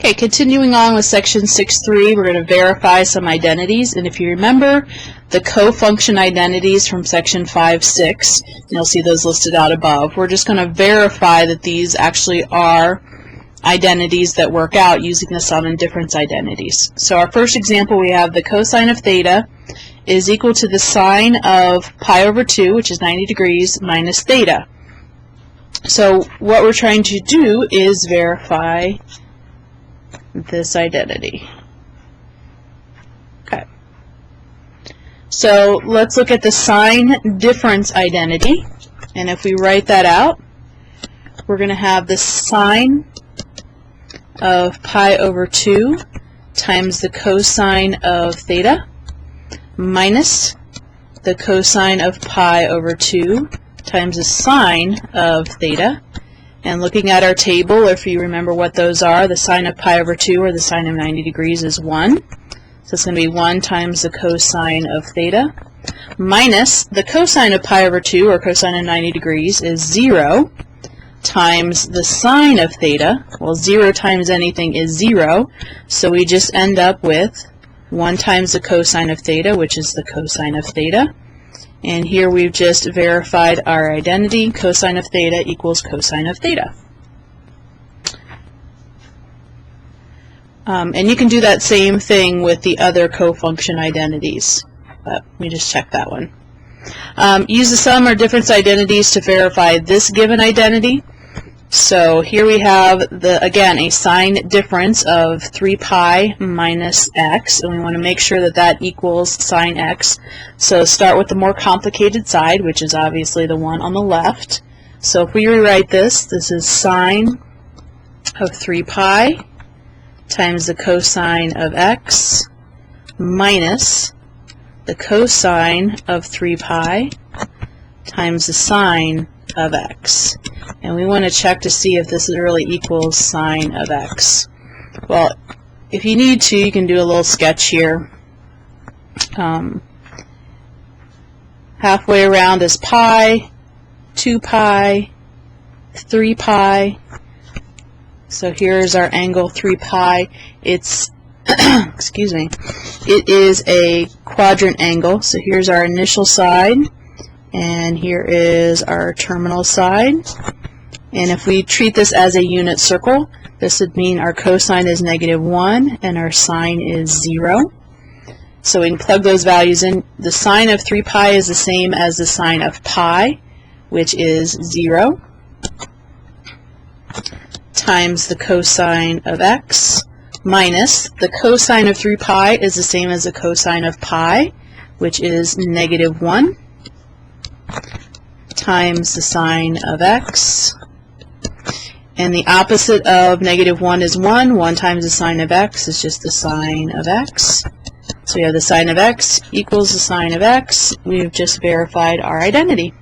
Okay, continuing on with section 6.3, we're going to verify some identities, and if you remember the co-function identities from section 5.6, you'll see those listed out above. We're just going to verify that these actually are identities that work out using the sum and difference identities. So our first example, we have the cosine of theta is equal to the sine of pi over 2, which is 90 degrees, minus theta. So what we're trying to do is verify this identity. Okay. So let's look at the sine difference identity, and if we write that out, we're going to have the sine of pi over 2 times the cosine of theta minus the cosine of pi over 2 times the sine of theta. And looking at our table, if you remember what those are, the sine of pi over 2 or the sine of 90 degrees is 1. So it's going to be 1 times the cosine of theta minus the cosine of pi over 2 or cosine of 90 degrees is 0 times the sine of theta. Well, 0 times anything is 0, so we just end up with 1 times the cosine of theta, which is the cosine of theta. And here we've just verified our identity, cosine of theta equals cosine of theta. And you can do that same thing with the other co-function identities, but we just checked that one. Use the sum or difference identities to verify this given identity. So here we have, again, a sine difference of 3 pi minus x, and we want to make sure that that equals sine x. So start with the more complicated side, which is obviously the one on the left. So if we rewrite this, this is sine of 3 pi times the cosine of x minus the cosine of 3 pi times the sine of x. And we want to check to see if this really equals sine of x. Well, if you need to, you can do a little sketch here. Halfway around is pi, 2 pi, 3 pi. So here's our angle 3 pi. It's excuse me. It is a quadrant angle. So here's our initial side, and here is our terminal side. And if we treat this as a unit circle, this would mean our cosine is -1 and our sine is 0. So we can plug those values in. The sine of 3 pi is the same as the sine of pi, which is 0, times the cosine of x minus the cosine of 3 pi is the same as the cosine of pi, which is -1, times the sine of x. And the opposite of -1 is 1. 1 times the sine of x is just the sine of x. So we have the sine of x equals the sine of x. We've just verified our identity.